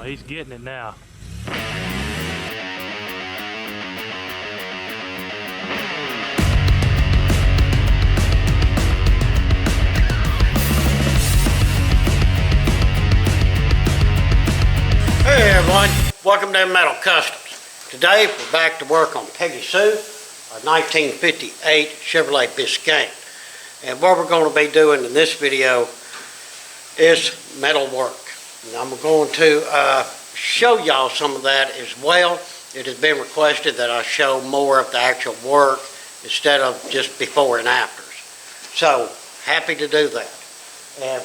he's getting it now. Hey everyone, welcome to Metal Customs. Today we're back to work on Peggy Sue, a 1958 Chevrolet Biscayne. And what we're going to be doing in this video is metal work. And I'm going to show y'all some of that as well. It has been requested that I show more of the actual work instead of just before and afters. So, happy to do that. And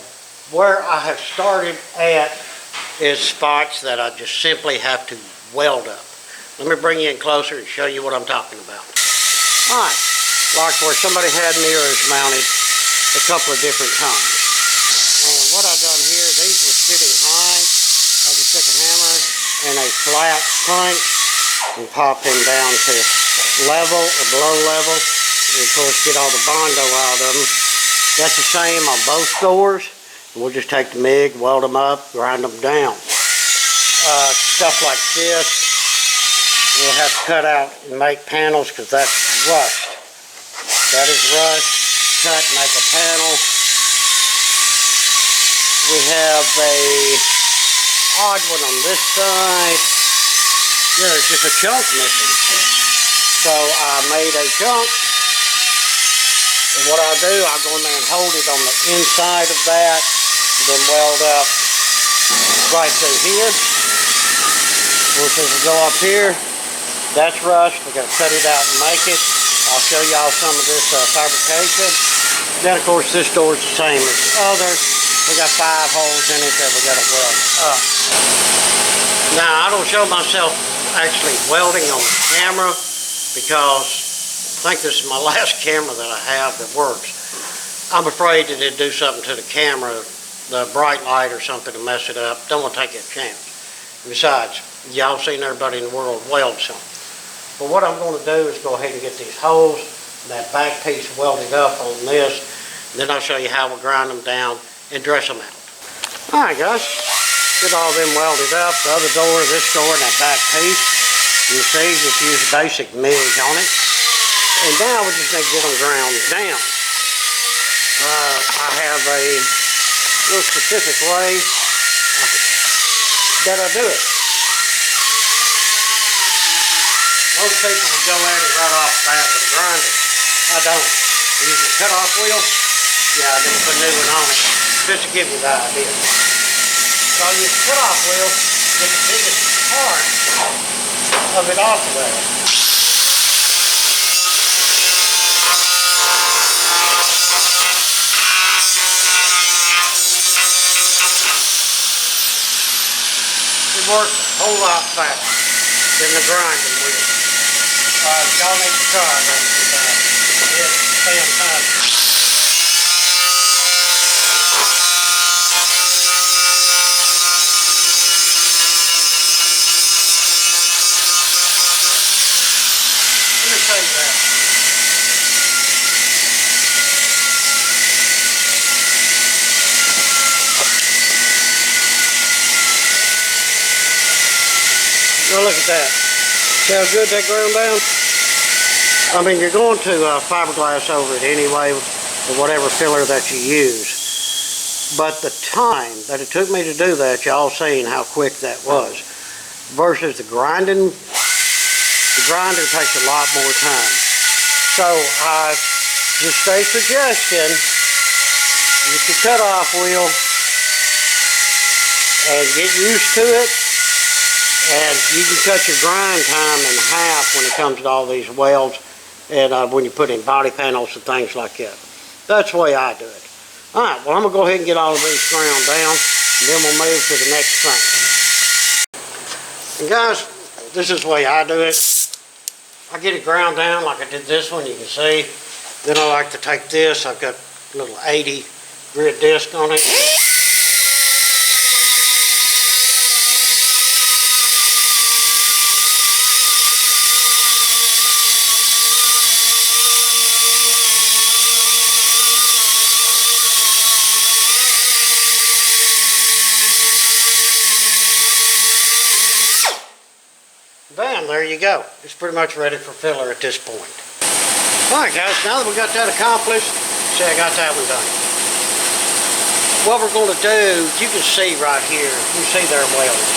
where I have started at is spots that I just simply have to weld up. Let me bring you in closer and show you what I'm talking about. Alright, like where somebody had mirrors mounted a couple of different times. And what I've done here, these were sitting high. I just took a hammer and a flat punch and pop them down to level or below level. And of course get all the Bondo out of them. That's the same on both doors. We'll just take the MIG, weld them up, grind them down. Stuff like this, we'll have to cut out and make panels because that's rust. That is rust. Cut, make a panel. We have a odd one on this side. There's just a chunk missing. So I made a chunk. And what I'll do, I'll go in there and hold it on the inside of that. Then weld up right through here. Of course, as we go up here, that's rust. We're going to cut it out and make it. I'll show y'all some of this fabrication. Then, of course, this door is the same as the other. We got 5 holes in it that we got to weld up. Now, I don't show myself actually welding on the camera because I think this is my last camera that I have that works. I'm afraid that it'd do something to the camera, the bright light or something to mess it up. Don't want to take that chance. Besides, y'all seen everybody in the world weld something. But what I'm going to do is go ahead and get these holes, that back piece welded up on this, and then I'll show you how we'll grind them down and dress them out. Alright guys, get all them welded up, the other door, this door, and that back piece. You see, just use basic MIG on it. And now we just need to get them ground down. I have a real specific way that I do it. Most people will go at it right off the bat with a grinder. I don't. I use a cut-off wheel. Yeah, I just put a new one on it, just to give you the idea. So I use a cut-off wheel, get the biggest part of it off of there. It works a whole lot faster than the grinding wheel. Y'all need to try that. It's fantastic. Let me show you that. Now look at that. See how good that ground down? I mean, you're going to fiberglass over it anyway, or whatever filler that you use. But the time that it took me to do that, y'all seen how quick that was. Versus the grinding, the grinder takes a lot more time. So just a suggestion, get your cutoff wheel and get used to it. And you can cut your grind time in half when it comes to all these welds and when you put in body panels and things like that. That's the way I do it. Alright, well I'm going to go ahead and get all of these ground down and then we'll move to the next thing. And guys, this is the way I do it. I get it ground down like I did this one, you can see. Then I like to take this, I've got a little 80 grit disc on it. there you go. It's pretty much ready for filler at this point. Alright guys, now that we got that accomplished, see, I got that one done. What we're going to do, you can see right here, you see their welds.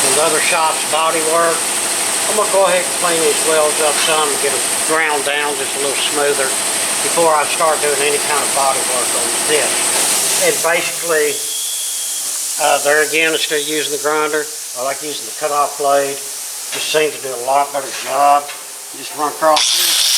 From the other shop's body work, I'm going to go ahead and clean these welds up some and get them ground down just a little smoother before I start doing any kind of body work on this. And basically, there again, instead of using the grinder, I like using the cut-off blade. Just seems to do a lot better job. Just run across here.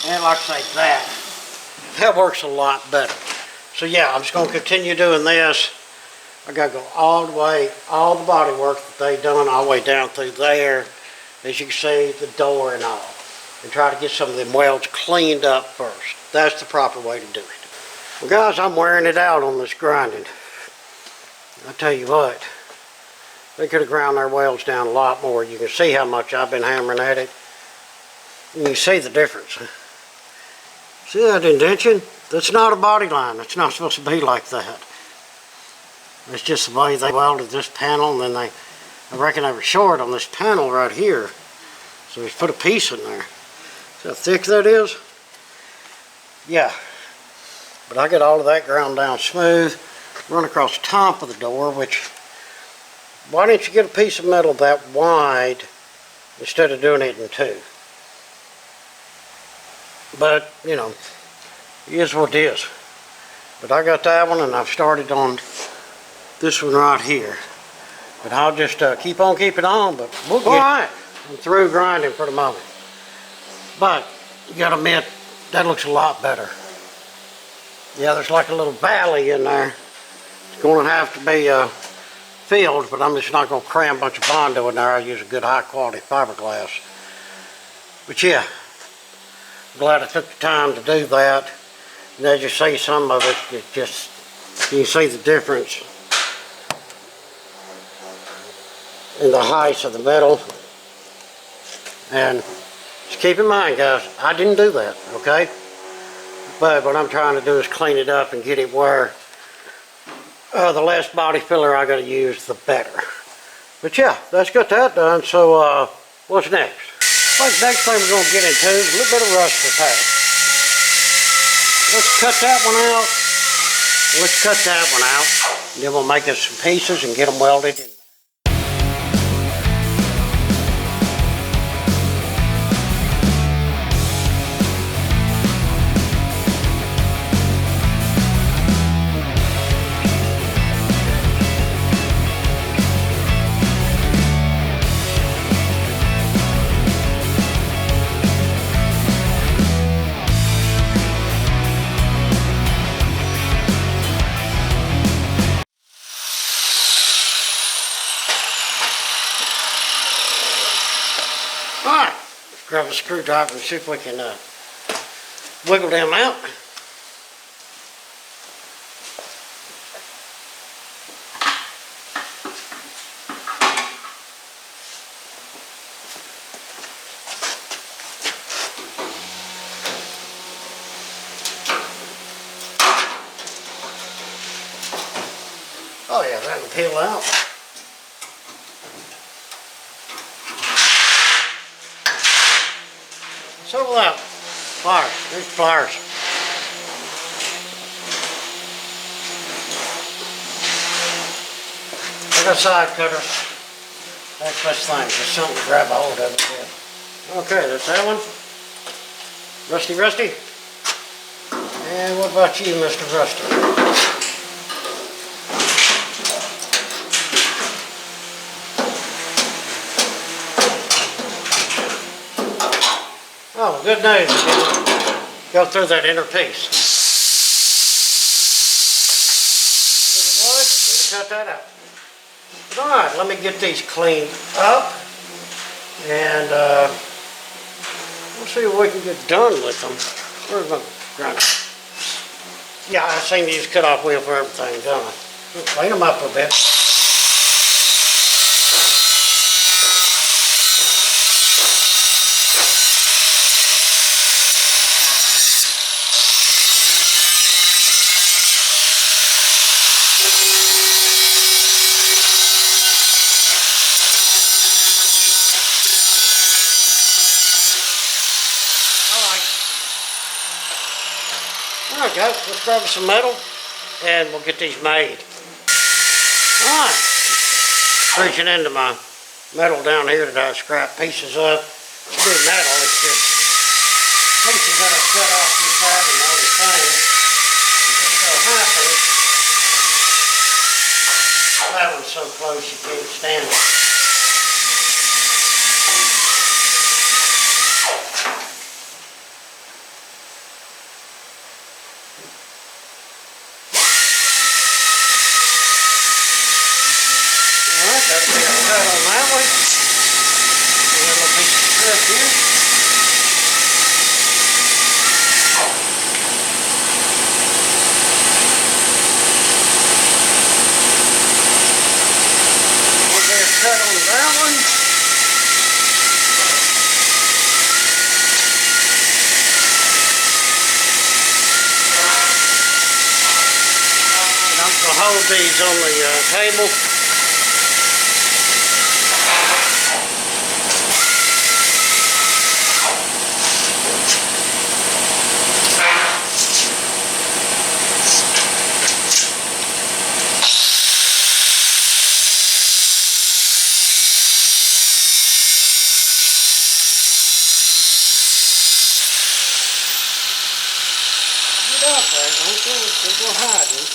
And like I say, that works a lot better. So yeah, I'm just going to continue doing this. I got to go all the way, all the body work that they done all the way down through there. As you can see, the door and all. And try to get some of them welds cleaned up first. That's the proper way to do it. Well guys, I'm wearing it out on this grinding. I tell you what, they could have ground their welds down a lot more. You can see how much I've been hammering at it. And you see the difference. See that indentation? That's not a body line. It's not supposed to be like that. It's just the way they welded this panel, and then I reckon they were short on this panel right here. So they put a piece in there. See how thick that is? Yeah. But I got all of that ground down smooth. Run across the top of the door, which, why didn't you get a piece of metal that wide instead of doing it in two? But, you know, it is what it is. But I got that one, and I've started on this one right here. But I'll just keep on keeping on, but we'll get alright. I'm through grinding for the moment. But, you gotta admit, that looks a lot better. Yeah, there's like a little valley in there. It's gonna have to be filled, but I'm just not gonna cram a bunch of Bondo in there. I use a good high quality fiberglass. But yeah, glad I took the time to do that. And as you see, some of it, it just, you can see the difference in the height of the metal. And just keep in mind guys, I didn't do that, okay? But what I'm trying to do is clean it up and get it where the less body filler I gotta use, the better. But yeah, that's got that done. So what's next? Well, the next thing we're going to get into is a little bit of rust repair. Let's cut that one out. Let's cut that one out. And then we'll make us some pieces and get them welded in. Alright, grab a screwdriver and see if we can wiggle them out. Oh yeah, that'll peel out. So will that. Pliers. There's pliers. I got side cutters. That's best thing. Just something to grab a hold of it with. Okay, that's that one. Rusty. And what about you, Mr. Rusty? good news. Go through that inner piece. Is it wood? Need to cut that out. Alright, let me get these cleaned up. And we'll see what we can get done with them. Where's my grinder? Yeah, I seen these cut off wheel for everything done. We'll clean them up a bit. Alright guys, let's grab some metal and we'll get these made. Alright, reaching into my metal down here that I scrapped pieces of. It's good metal, it's just pieces that I cut off this side and the other thing. It just so happens that one's so close you can't stand it. That'll be a cut on that one. A little piece of strip here. We'll get a cut on that one. And I'm going to hold these on the table. Don't go hiding.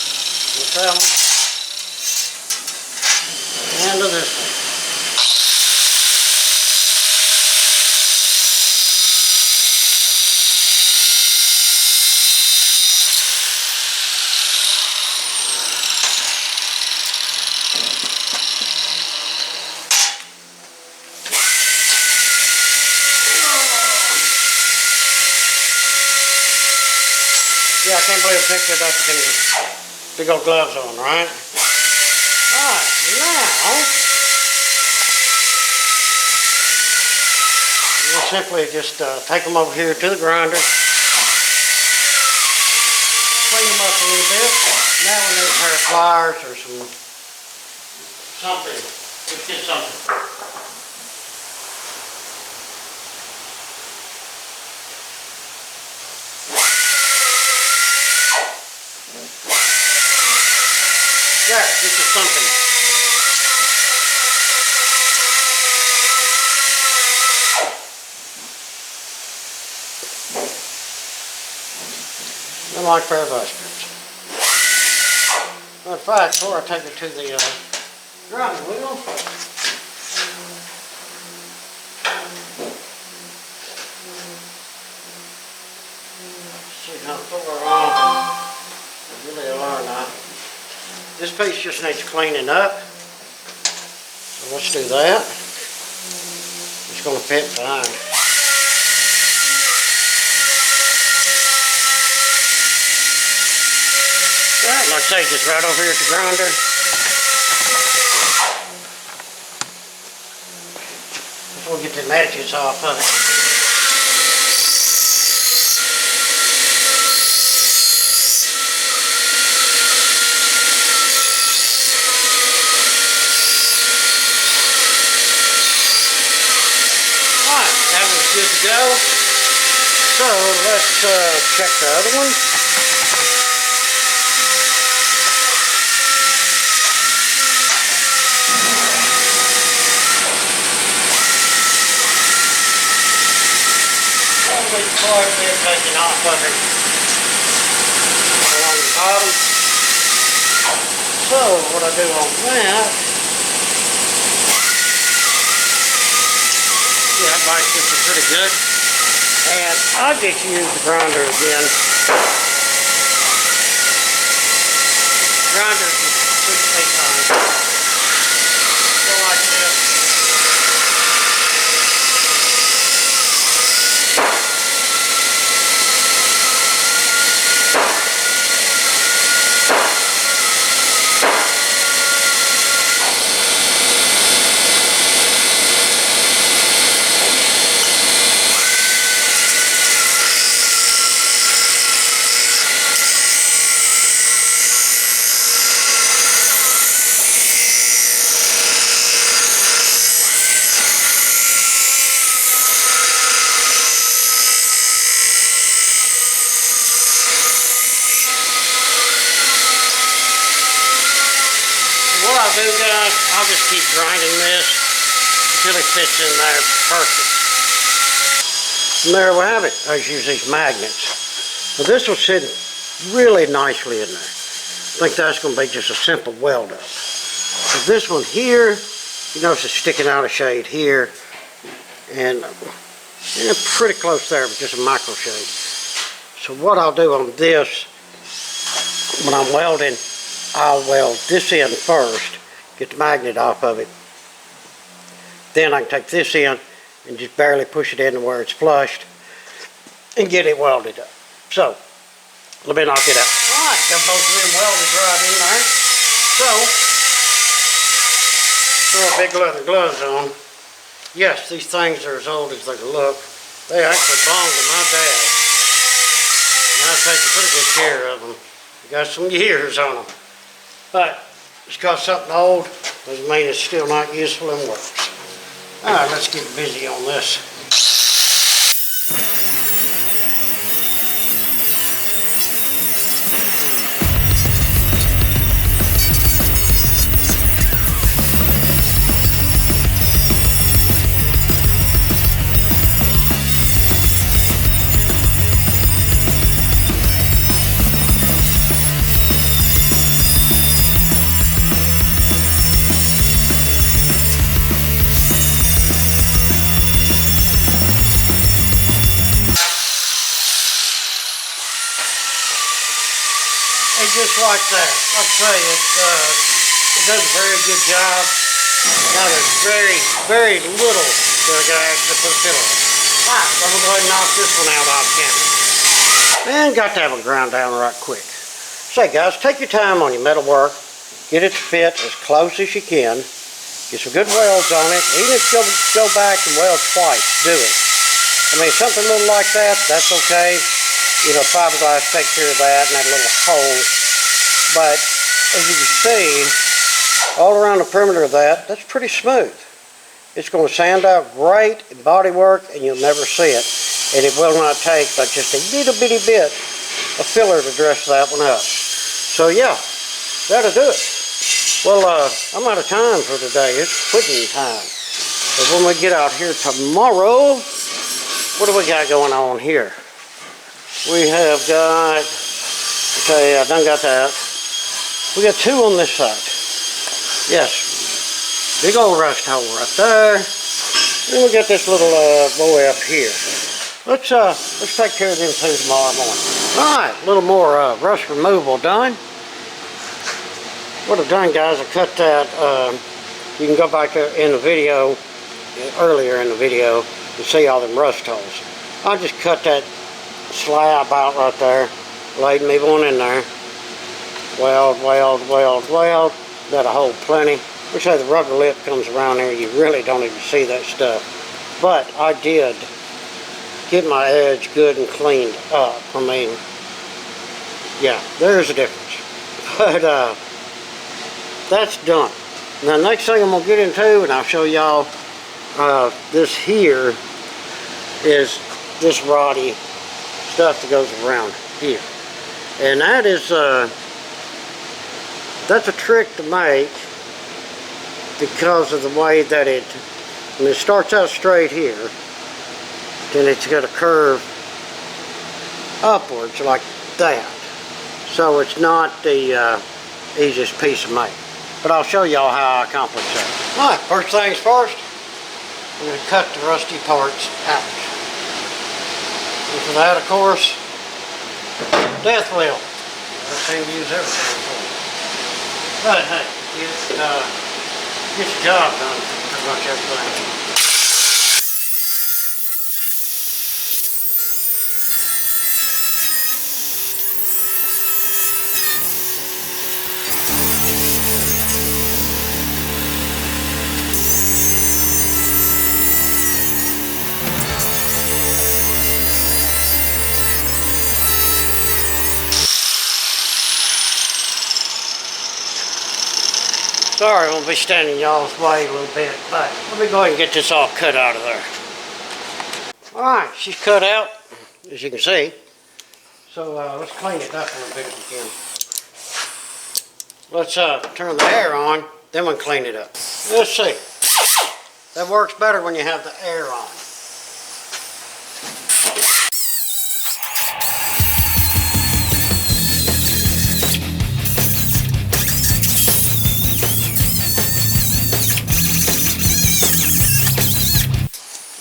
We'll travel. And to this one. Yeah, I can't believe I picked it up with these big old gloves on, right? Alright, now we'll simply just take them over here to the grinder, clean them up a little bit. Now we need a pair of pliers or something. Let's get something. Yeah, this is something. I like pair of strips. In fact, before I take it to the grinding wheel, see how far really are now. This piece just needs cleaning up, so let's do that. It's going to fit fine. Right, like I say, just right over here at the grinder. Before we get the matches off of it. Good to go. So let's check the other one. Probably quite a bit taken off of it along the bottom. So what I do on that, yeah, that bike's just pretty good. And I just use the grinder again. Grinder is 6 times. Go like this. What I'll do, guys, I'll just keep grinding this until it fits in there perfect. And there we have it. I just use these magnets. Now this will sit really nicely in there. I think that's going to be just a simple weld up. So this one here, you notice it's sticking out a shade here, and pretty close there, but just a micro shade. So what I'll do on this, when I'm welding, I'll weld this in first, get the magnet off of it. Then I can take this in and just barely push it in to where it's flushed and get it welded up. So, let me knock it out. Alright, got both of them welded right in there. So, throw a big leather gloves on. Yes, these things are as old as they look. They actually belong to my dad. And I've taken pretty good care of them. Got some years on them. But just because something old doesn't mean it's still not useful and works. Alright, let's get busy on this. And just like that, I'll say it does a very good job. Now there's very little that I gotta actually put a pillow on. Alright, I'm gonna go ahead and knock this one out off camera. And got to have it ground down right quick. Say guys, take your time on your metal work. Get it to fit as close as you can. Get some good welds on it. Even if you go back and weld twice, do it. I mean, something little like that, that's okay. You know, fiberglass takes care of that and that little hole. But as you can see, all around the perimeter of that, that's pretty smooth. It's going to sand out great in body work and you'll never see it. And it will not take but just a little bitty bit of filler to dress that one up. So yeah, that'll do it. Well, I'm out of time for today. It's quitting time. But when we get out here tomorrow, what do we got going on here? We have got, okay, I done got that. We got two on this side. Yes, big old rust hole right there. Then we got this little boy up here. Let's take care of them two tomorrow morning. All right, a little more rust removal done. What I've done, guys, I cut that. You can go back there in the video, earlier in the video, and see all them rust holes. I just cut that slab out right there, laid me one in there, weld, that'll hold plenty. Which way the rubber lip comes around there, you really don't even see that stuff. But I did get my edge good and cleaned up. I mean, yeah, there's a difference. But that's done. Now next thing I'm gonna get into, and I'll show y'all, this here is this roddy stuff that goes around here, and that is that's a trick to make because of the way that it starts out straight here, then it's got a curve upwards like that, so it's not the easiest piece to make, but I'll show y'all how I accomplish that. Alright, first things first, I'm going to cut the rusty parts out. And for that, of course, death wheel. I seem to use everything for it. But hey, gets the job done, pretty much everything. Sorry, I'm going to be standing y'all's way a little bit, but let me go ahead and get this all cut out of there. Alright, she's cut out, as you can see. So let's clean it up a little bit if we can. Let's turn the air on, then we'll clean it up. Let's see. That works better when you have the air on.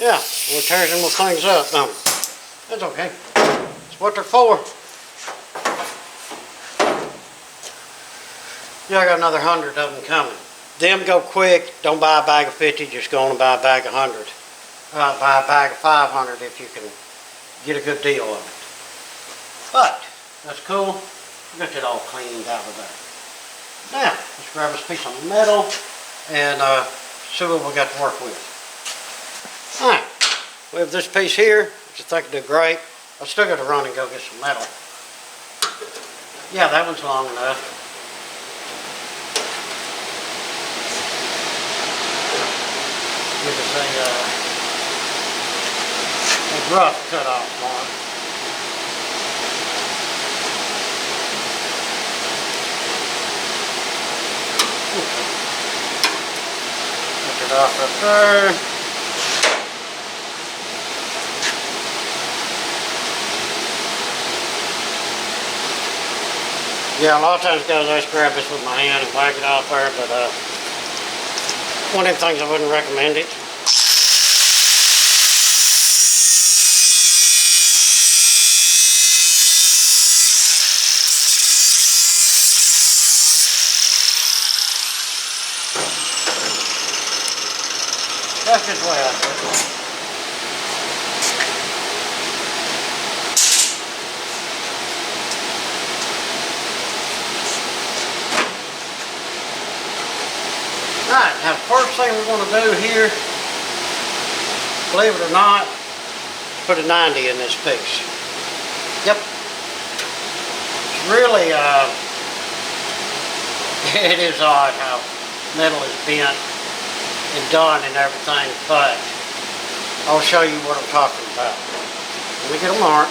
Yeah, we'll tear them things up. That's okay. That's what they're for. Yeah, I got another 100 of them coming. Them go quick. Don't buy a bag of 50. Just go on and buy a bag of 100. Buy a bag of 500 if you can get a good deal of it. But that's cool. Got it all cleaned out of there. Now let's grab this piece of metal and see what we got to work with. Alright, we have this piece here, which I think will do great. I still got to run and go get some metal. Yeah, that one's long enough. Give us a rough cut off mark. Cut it off up there. Yeah, a lot of times, guys, I just grab this with my hand and whack it off there, but one of the things I wouldn't recommend it. That's just the way I do it. Alright, now the first thing we're going to do here, believe it or not, is put a 90 in this piece. Yep. It's really, it is odd how metal is bent and done and everything, but I'll show you what I'm talking about. Let me get a mark.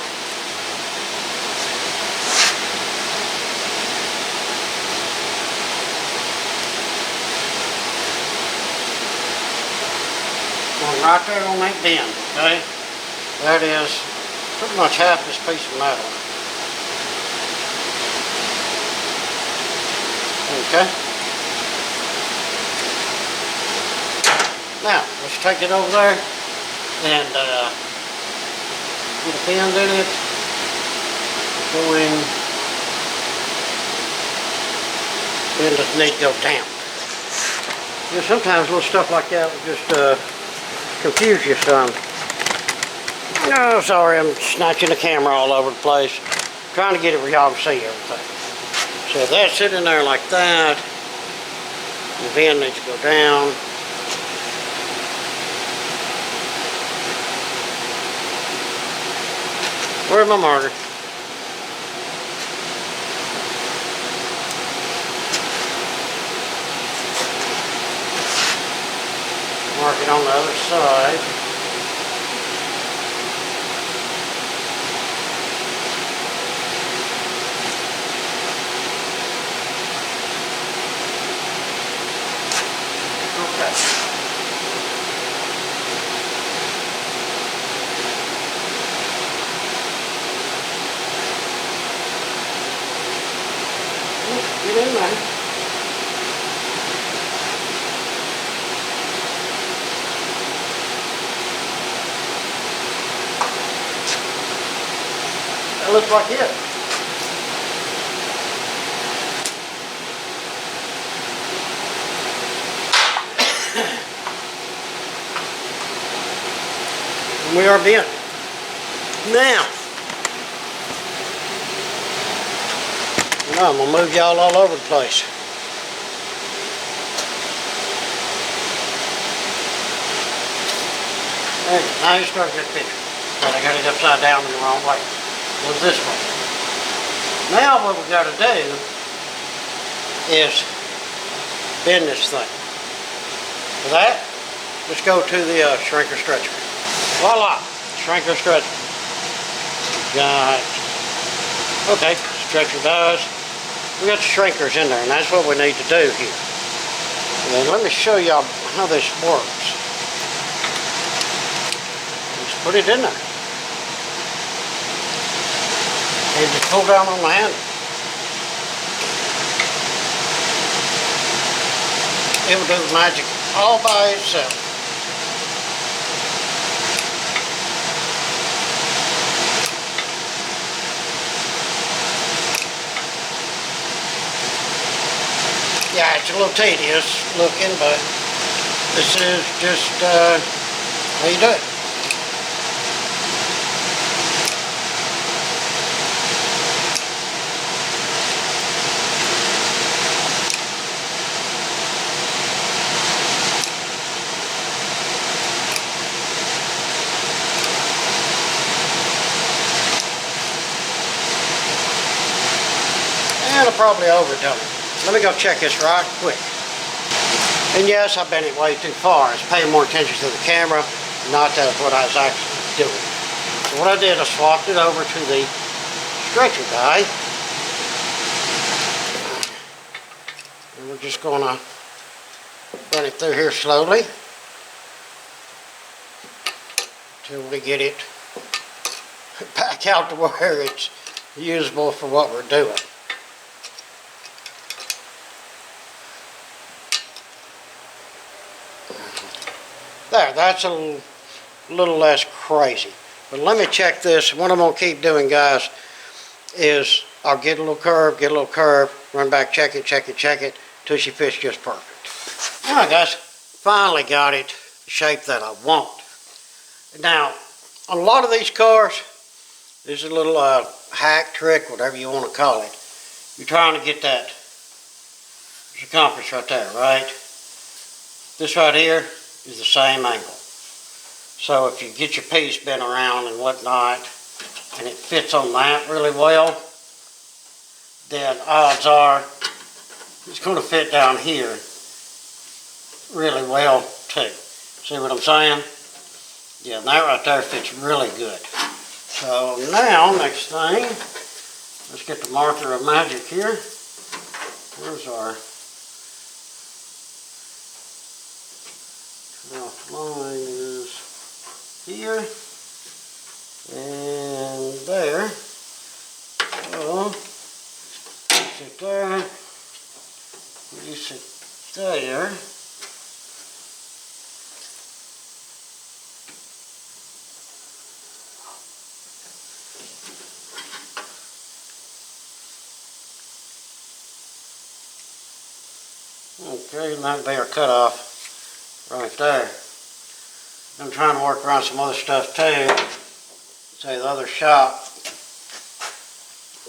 Right there on that bend, okay? That is pretty much half this piece of metal. Okay? Now, let's take it over there and put a bend in it. Going, bend doesn't need to go down. Yeah, sometimes little stuff like that will just confuse you some. No, sorry, I'm snatching the camera all over the place. Trying to get it where y'all can see everything. So if that's sitting there like that, the bend needs to go down. Where's my marker? Mark it on the other side. Okay. Get in there. looks like it. And we are bent. Now, I'm going to move y'all all over the place. There, now you start to get the picture. But I got it upside down in the wrong way. It was this way. Now what we got to do is bend this thing. For that, let's go to the shrinker stretcher. Voila, shrinker stretcher. Got, okay, stretcher does. We got the shrinkers in there, and that's what we need to do here. And then let me show y'all how this works. Just put it in there. And just pull down on the handle. It will do the magic all by itself. Yeah, it's a little tedious looking, but this is just how you do it. And I'll probably overdone it. Let me go check this right quick. And yes, I bent it way too far. I was paying more attention to the camera, not to what I was actually doing. So what I did, I swapped it over to the stretcher guy. And we're just going to run it through here slowly until we get it back out to where it's usable for what we're doing. There, that's a little less crazy. But let me check this. What I'm going to keep doing, guys, is I'll get a little curve, run back, check it, till she fits just perfect. All right, guys, finally got it the shape that I want. Now, on a lot of these cars, this is a little hack trick, whatever you want to call it. You're trying to get that circumference right there, right? This right here is the same angle. So if you get your piece bent around and whatnot, and it fits on that really well, then odds are it's going to fit down here really well too. See what I'm saying? Yeah, that right there fits really good. So now, next thing, let's get the marker of magic here. Where's our line is here and there. So sit there, you sit there. Okay, and that'll be our cutoff right there. I'm trying to work around some other stuff too. Say the other shop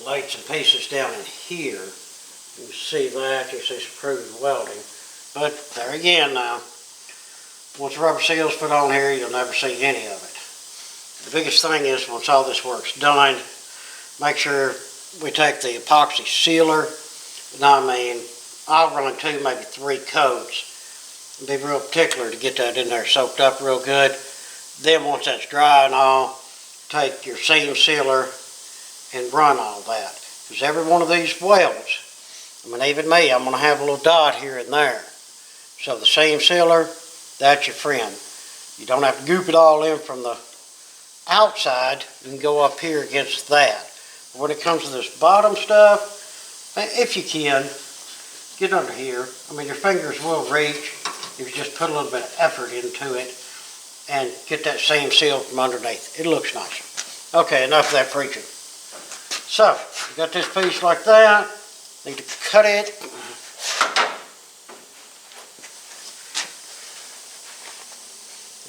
laid some pieces down in here. You can see that, you see some proven welding. But there again now, once the rubber seal's put on here, you'll never see any of it. The biggest thing is, once all this work's done, make sure we take the epoxy sealer. Now, I mean, I'll run 2, maybe 3 coats. Be real particular to get that in there soaked up real good. Then once that's dry and all, take your seam sealer and run all that. Because every one of these welds, I mean even me, I'm going to have a little dot here and there. So the seam sealer, that's your friend. You don't have to goop it all in from the outside. You can go up here against that. But when it comes to this bottom stuff, if you can, get under here. I mean your fingers will reach. If you just put a little bit of effort into it and get that seam sealed from underneath. It looks nicer. Okay, enough of that preaching. So, you got this piece like that. Need to cut it.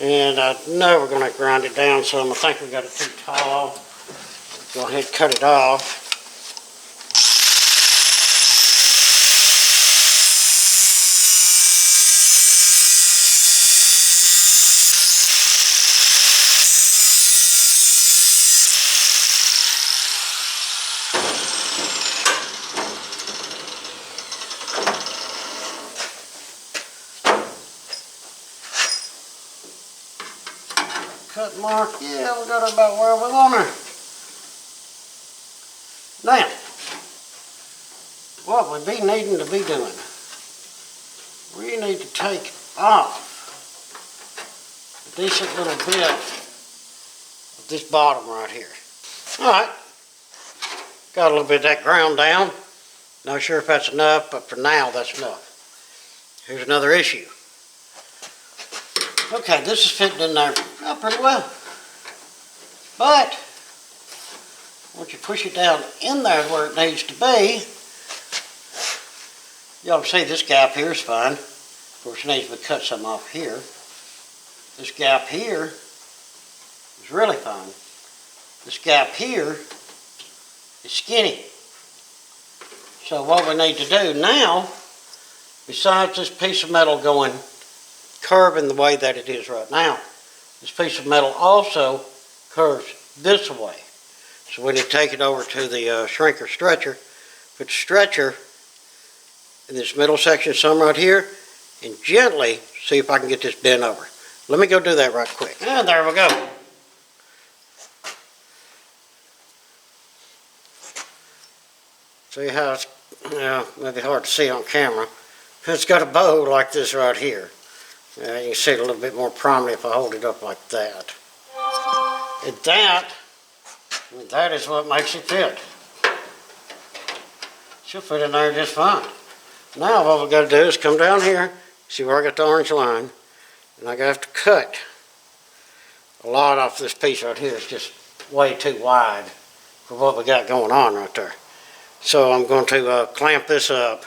And I know we're going to grind it down some. I think we got it too tall. Go ahead and cut it off. Cut mark, yeah, we got it about where we want her. Now, what we be needing to be doing, we need to take off a decent little bit of this bottom right here. Alright, got a little bit of that ground down. Not sure if that's enough, but for now that's enough. Here's another issue. Okay, this is fitting in there pretty well. But once you push it down in there where it needs to be, y'all see this gap here is fine. Of course, it needs to be cut some off here. This gap here is really fine. This gap here is skinny. So what we need to do now, besides this piece of metal going curving the way that it is right now, this piece of metal also curves this way. So when you take it over to the shrinker stretcher, put the stretcher in this middle section, some right here, and gently see if I can get this bent over. Let me go do that right quick. And there we go. See how it's, maybe hard to see on camera. It's got a bow like this right here. You can see it a little bit more prominently if I hold it up like that. And that is what makes it fit. She'll fit in there just fine. Now what we've got to do is come down here, see where I got the orange line, and I have to cut a lot off this piece right here. It's just way too wide for what we got going on right there. So I'm going to clamp this up,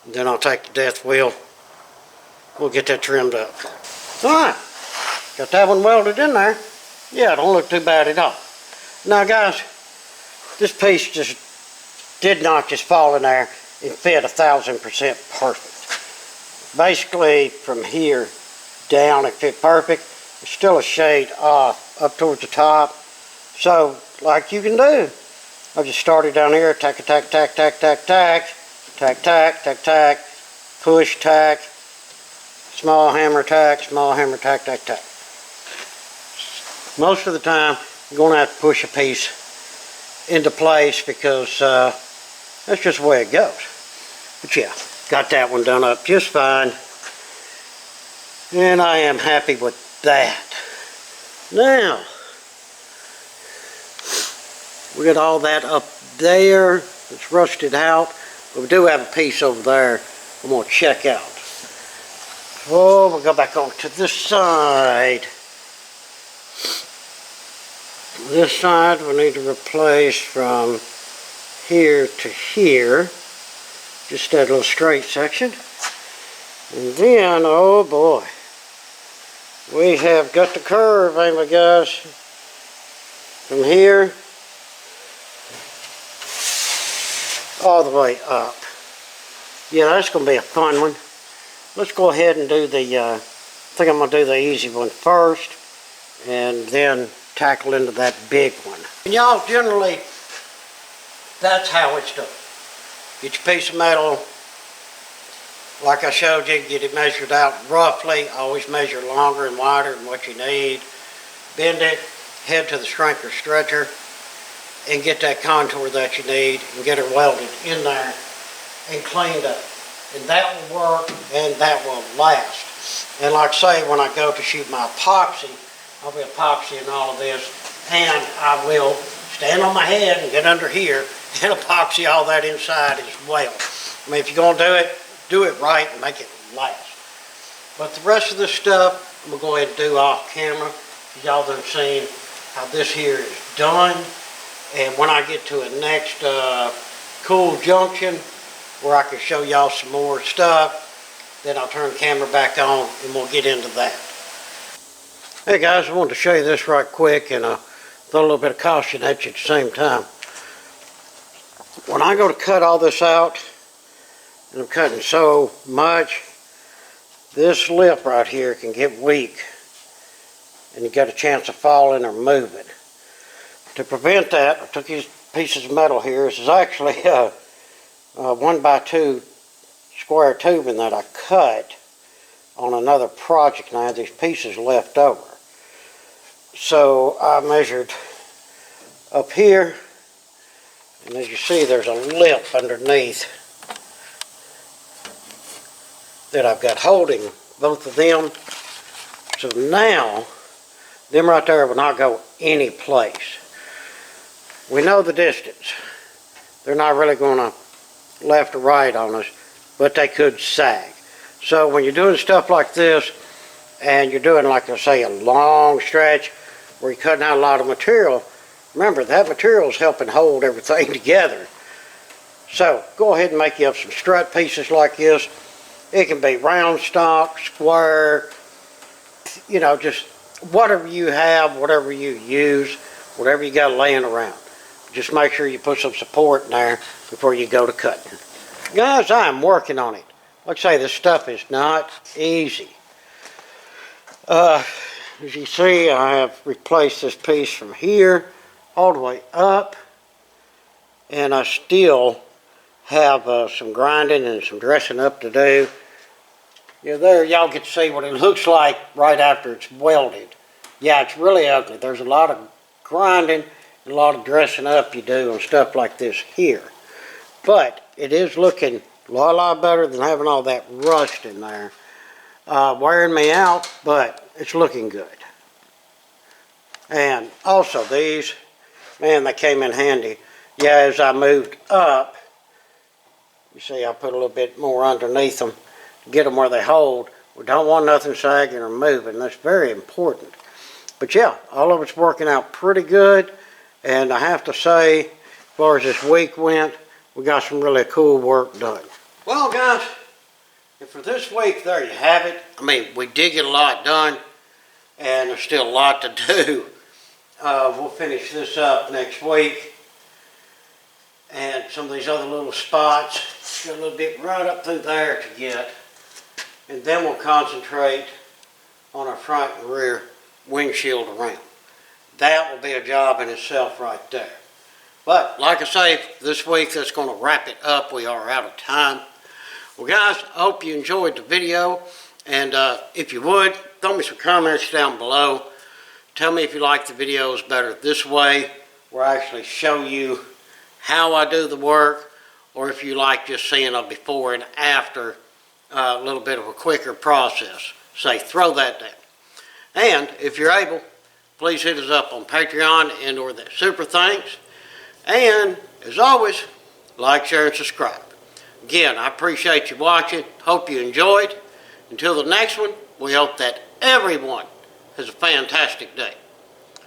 and then I'll take the death wheel. We'll get that trimmed up. Alright, got that one welded in there. Yeah, it don't look too bad at all. Now guys, this piece just did not just fall in there and fit 1000% perfect. Basically from here down it fit perfect. It's still a shade off up towards the top. So like you can do, I just started down here, tack, tack, tack, tack, tack, tack, tack, tack, tack, tack, push, tack, small hammer, tack, tack, tack. Most of the time, you're going to have to push a piece into place because that's just the way it goes. But yeah, got that one done up just fine. And I am happy with that. Now, we got all that up there. It's rusted out. But we do have a piece over there I'm going to check out. Oh, we'll go back over to this side. This side we need to replace from here to here. Just that little straight section. And then, oh boy, we have got the curve, ain't we guys? From here all the way up. Yeah, that's going to be a fun one. Let's go ahead and do the, I think I'm going to do the easy one first, and then tackle into that big one. And y'all, generally, that's how it's done. Get your piece of metal, like I showed you, get it measured out roughly. Always measure longer and wider than what you need. Bend it, head to the shrinker stretcher, and get that contour that you need, and get it welded in there and cleaned up. And that will work, and that will last. And like I say, when I go to shoot my epoxy, I'll be epoxying all of this, and I will stand on my head and get under here and epoxy all that inside as well. I mean, if you're going to do it right and make it last. But the rest of this stuff, I'm going to go ahead and do off camera. Y'all have seen how this here is done. And when I get to a next cool junction where I can show y'all some more stuff, then I'll turn the camera back on and we'll get into that. Hey guys, I wanted to show you this right quick and throw a little bit of caution at you at the same time. When I go to cut all this out, and I'm cutting so much, this lip right here can get weak and you got a chance of falling or moving. To prevent that, I took these pieces of metal here. This is actually a 1x2 square tubing that I cut on another project, and I had these pieces left over. So I measured up here, and as you see, there's a lip underneath that I've got holding both of them. So now, them right there will not go any place. We know the distance. They're not really going to left or right on us, but they could sag. So when you're doing stuff like this, and you're doing, like I say, a long stretch where you're cutting out a lot of material, remember that material is helping hold everything together. So go ahead and make you up some strut pieces like this. It can be round stock, square, you know, just whatever you have, whatever you use, whatever you got laying around. Just make sure you put some support in there before you go to cutting. Guys, I am working on it. Like I say, this stuff is not easy. As you see, I have replaced this piece from here all the way up, and I still have some grinding and some dressing up to do. You know, there y'all get to see what it looks like right after it's welded. Yeah, it's really ugly. There's a lot of grinding and a lot of dressing up you do on stuff like this here. But it is looking a lot better than having all that rust in there. Wearing me out, but it's looking good. And also these, man, they came in handy. Yeah, as I moved up, you see I put a little bit more underneath them to get them where they hold. We don't want nothing sagging or moving. That's very important. But yeah, all of it's working out pretty good. And I have to say, as far as this week went, we got some really cool work done. Well guys, and for this week, there you have it. I mean, we did get a lot done, and there's still a lot to do. We'll finish this up next week. And some of these other little spots, got a little bit right up through there to get. And then we'll concentrate on our front and rear windshield around. That will be a job in itself right there. But like I say, this week that's going to wrap it up. We are out of time. Well guys, I hope you enjoyed the video. And if you would, throw me some comments down below. Tell me if you like the videos better this way, where I actually show you how I do the work, or if you like just seeing a before and after, a little bit of a quicker process. Say, throw that down. And if you're able, please hit us up on Patreon and or that Super Thanks. And as always, like, share, and subscribe. Again, I appreciate you watching. Hope you enjoyed. Until the next one, we hope that everyone has a fantastic day.